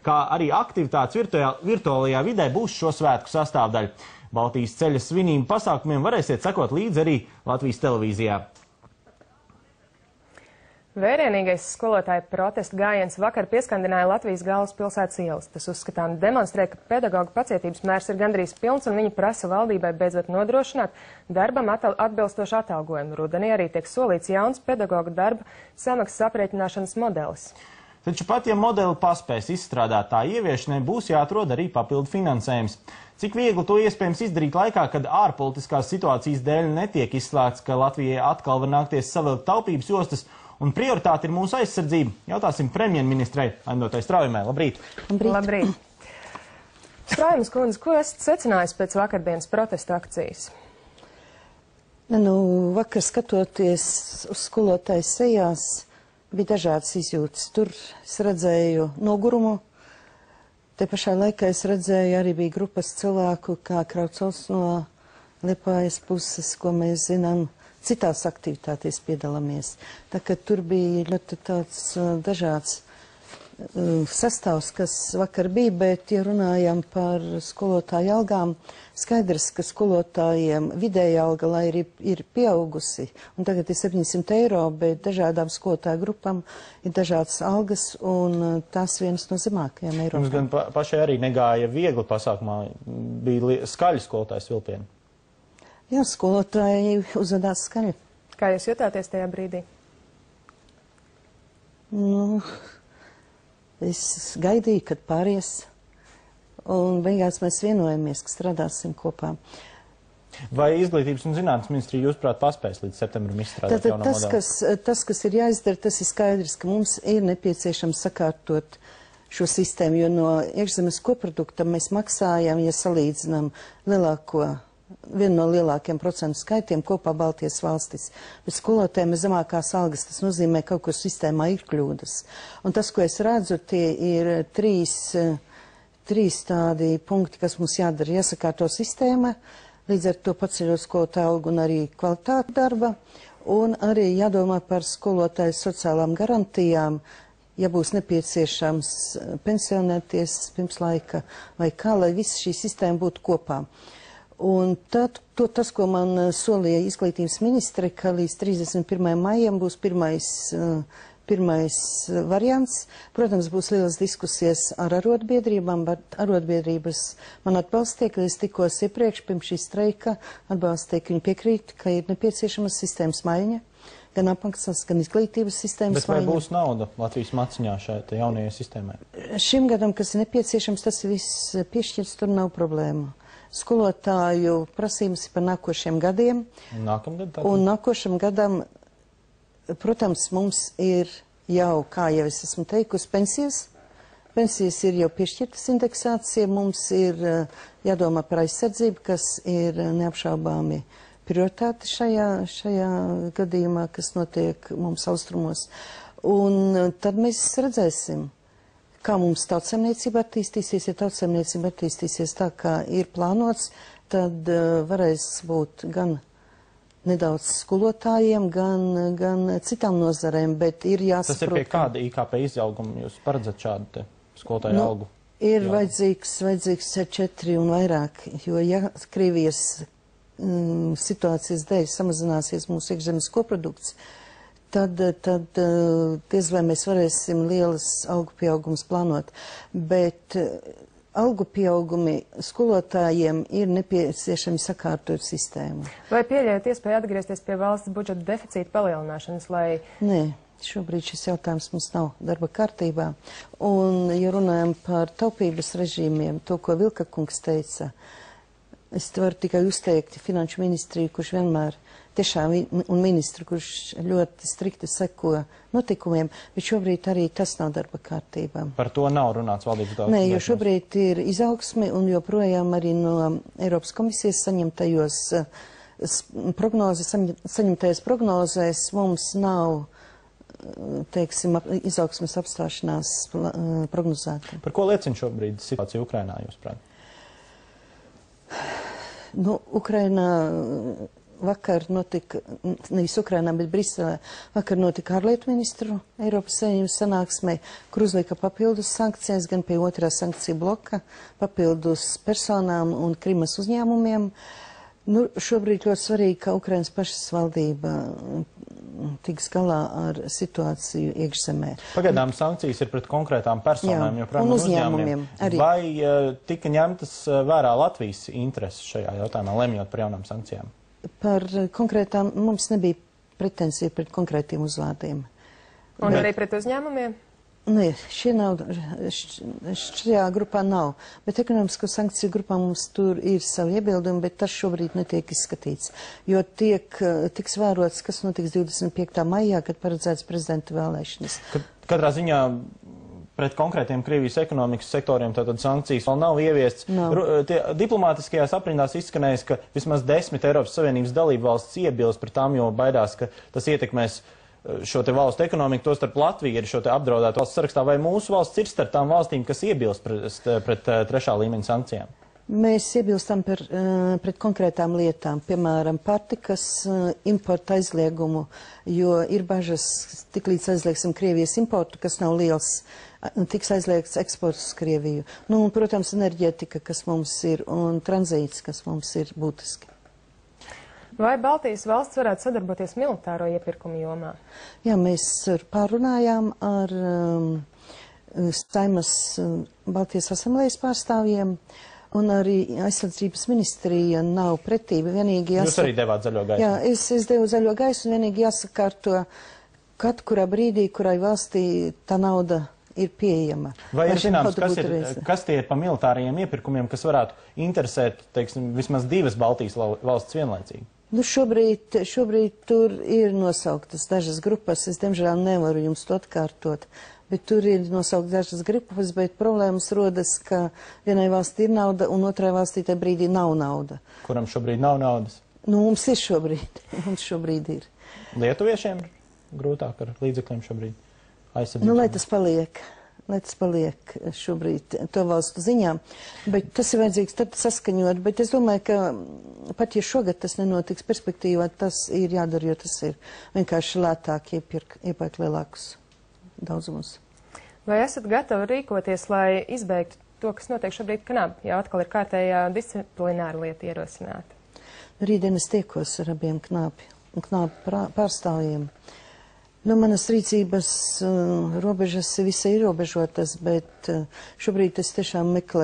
kā arī aktivitātes virtuālajā vidē būs šo svētku sastāvdaļa. Baltijas ceļa svinību pasākumiem varēsiet sekot līdzi arī Latvijas televīzijā. Vērienīgais skolotāju protesta gājiens vakar pieskandināja Latvijas galvaspilsētas ielas. Tas uzskatām demonstrē, ka pedagoģu pacietības mērs ir gandrīz pilns un viņi prasa valdībai beidzot nodrošināt darbam atbilstošu atalgojumu. Rudenī arī tiek solīts jauns pedagoģu darba samaksas aprēķināšanas modelis. Taču pat, ja modeli paspēs izstrādāt, tā ieviešanai būs jāatrod arī papildu finansējums. Cik viegli to iespējams izdarīt laikā, kad ārpolitiskās situācijas dēļ netiek izslēgts, ka Latvijai atkal var nākties savilkt taupības jostas, un prioritāte ir mūsu aizsardzība? Jautāsim premjerministrei Aindotai Straujumai. Labrīt! Labrīt! Straujumas kundze, ko esat secinājis pēc vakardienas protesta akcijas? Vakar skatoties uz skolotāju sejās, bija dažādas izjūtas. Tur es redzēju nogurumu. Te pašā laikā es redzēju, arī bija grupas cilvēku, kā Kraucovs no Liepājas puses, ko mēs zinām, citās aktivitātēs piedalāmies. Tā kā tur bija ļoti tāds dažāds sastāvs, kas vakar bija, bet, ja runājam par skolotāju algām, skaidrs, ka skolotājiem vidēja alga, lai ir pieaugusi, un tagad ir 700 eiro, bet dažādām skolotāju grupām ir dažādas algas, un tās vienas no zemākajām Eiropā. Mums gan pašai arī negāja viegli pasākumā, bija skaļi skolotājas vilpieni. Jā, skolotāji uzvedās skaļi. Kā jūs jutāties tajā brīdī? Es gaidīju, kad pāries, un beigās mēs vienojamies, ka strādāsim kopā. Vai Izglītības un zinātnes ministrija, jūsuprāt, paspēs līdz septembrim izstrādāt jauno modeli? Tas, kas ir jāizdara, tas ir skaidrs, ka mums ir nepieciešams sakārtot šo sistēmu, jo no iekšzemes koprodukta mēs maksājam, ja salīdzinām vienu no lielākiem procentu skaitiem kopā Baltijas valstis. Bet skolotājiem ir zemākās algas, tas nozīmē, ka kaut kur sistēmā ir kļūdas. Un tas, ko es redzu, tie ir trīs tādi punkti, kas mums jādara. Jāsakārto sistēma, līdz ar to paceļot skolotāju algu un arī kvalitāti darba, un arī jādomā par skolotāju sociālām garantijām, ja būs nepieciešams pensionēties pirms laika vai kā, lai visa šī sistēma būtu kopā. Un tad tas, ko man solīja Izglītības ministre, ka līdz 31. maijam būs pirmais variants. Protams, būs lielas diskusijas ar arotbiedrībām, bet arotbiedrības man atbalstīja, ka es tikos iepriekš pirms šī streika atbalstīja, ka viņi piekrīt, ka ir nepieciešama sistēmas maiņa, gan apmaksas, gan izglītības sistēmas maiņa. Bet vai būs nauda Latvijas maciņā šai jaunajai sistēmai? Šim gadam, kas ir nepieciešams, tas ir viss piešķirts, tur nav problēma. Skolotāju prasības ir par nākošiem gadiem. Un nākošam gadam, protams, mums ir jau, kā jau es esmu teikusi, pensijas. Pensijas ir jau piešķirtas indeksācija. Mums ir jādomā par aizsardzību, kas ir neapšaubāmi prioritāte šajā gadījumā, kas notiek mums austrumos. Un tad mēs redzēsim, kā mums tautsaimniecība attīstīsies. Ja tautsaimniecība attīstīsies tā, kā ir plānots, tad varēs būt gan nedaudz skolotājiem, gan citām nozarēm, bet ir jāsaprot. Tas ir pie kāda IKP izauguma jūs paredzat šādu skolotāju algu? Ir vajadzīgs 4 un vairāk, jo ja Krievijas situācijas dēļ samazināsies mūsu iekšzemes koprodukts, tad diez vai mēs varēsim lielas algu pieaugums plānot. Bet algu pieaugumi skolotājiem ir nepieciešami sakārtot sistēmu. Vai pieļaujat iespēju atgriezties pie valsts budžeta deficīta palielināšanas, lai... Nē, šobrīd šis jautājums mums nav darba kārtībā. Un, ja runājam par taupības režīmiem, to, ko Vilka kungs teica, es varu tikai uzteikt finanšu ministriju, kurš vienmēr tiešām, un ministru, kurš ļoti strikti seko notikumiem, bet šobrīd arī tas nav darba kārtībā. Par to nav runāts valdības daudz? Nē, jo šobrīd ir izaugsme, un joprojām arī no Eiropas komisijas saņemtajos prognozēs mums nav, teiksim, izaugsmes apstāšanās prognozēta. Par ko liecina šobrīd situācija Ukrainā, jūsuprāt? Ukrainā vakar notika, nevis Ukrainā, bet Briselē, vakar notika ārlietu ministru Eiropas Savienības sanāksmē, kur uzlika papildus sankcijas gan pie otrā sankciju bloka, papildus personām un Krimas uzņēmumiem. Nu, šobrīd ļoti svarīgi, ka Ukrainas pašas valdība tiks galā ar situāciju iekšzemē. Pagaidām sankcijas ir pret konkrētām personām, joprojām un uzņēmumiem arī. Vai tika ņemtas vērā Latvijas intereses šajā jautājumā, lemjot par jaunām sankcijām? Par konkrētām, mums nebija pretensija pret konkrētiem uzvārdiem. Un arī pret uzņēmumiem? Nē, šajā grupā nav, bet ekonomisko sankciju grupā mums tur ir savi iebildumi, bet tas šobrīd netiek izskatīts, jo tiks vērots, kas notiks 25. maijā, kad paredzēts prezidenta vēlēšanas. Katrā ziņā pret konkrētiem Krievijas ekonomikas sektoriem tātad sankcijas vēl nav ieviestas. Diplomātiskajās aprindās izskanējis, ka vismaz 10 Eiropas Savienības dalību valsts iebilst par tām, jo baidās, ka tas ietekmēs šo te valstu ekonomiku, to starp Latviju ir šo te apdraudētu valsts sarakstā, vai mūsu valsts ir starp tām valstīm, kas iebilst pret trešā līmeņa sankcijām? Mēs iebilstam pret konkrētām lietām, piemēram, pārtikas importa aizliegumu, jo ir bažas, tiklīdz aizliegsim Krievijas importu, kas nav liels, tiks aizliegts eksports uz Krieviju. Nu, un, protams, enerģētika, kas mums ir, un tranzīts, kas mums ir būtiski. Vai Baltijas valsts varētu sadarboties militāro iepirkumu jomā? Jā, mēs pārunājām ar Saimas Baltijas asamblējas pārstāvjiem, un arī aizsardzības ministrija nav pretība. Jūs arī devāt zaļo gaisu? Jā, es devu zaļo gaisu, un vienīgi jāsakārto, kad kurā brīdī, kurai valstī tā nauda ir pieejama. Vai ir zināms, kas tie ir pa militārajiem iepirkumiem, kas varētu interesēt, teiksim, vismaz divas Baltijas valsts vienlaicīgi? Nu, šobrīd tur ir nosauktas dažas grupas, es diemžēl nevaru jums to atkārtot, bet tur ir nosaukt dažas grupas, bet problēmas rodas, ka vienai valstī ir nauda un otrai valstī tajā brīdī nav nauda. Kuram šobrīd nav naudas? Nu, mums ir šobrīd, mums šobrīd ir. Lietuviešiem grūtāk ar līdzekļiem šobrīd aizsardzības? Nu, lai tas paliek šobrīd to valstu ziņā, bet tas ir vajadzīgs tad saskaņot, bet es domāju, ka pat ja šogad tas nenotiks perspektīvā, tas ir jādara, jo tas ir vienkārši lētāk iepērkt lielākus daudzumus. Vai esat gatavi rīkoties, lai izbeigtu to, kas notiek šobrīd Knab, ja atkal ir kārtējā disciplināra lieta ierosināta? Rītdien es tiekos ar abiem Knab pārstāvjiem. Nu, manas rīcības robežas visai ierobežotas, bet šobrīd es tiešām meklēju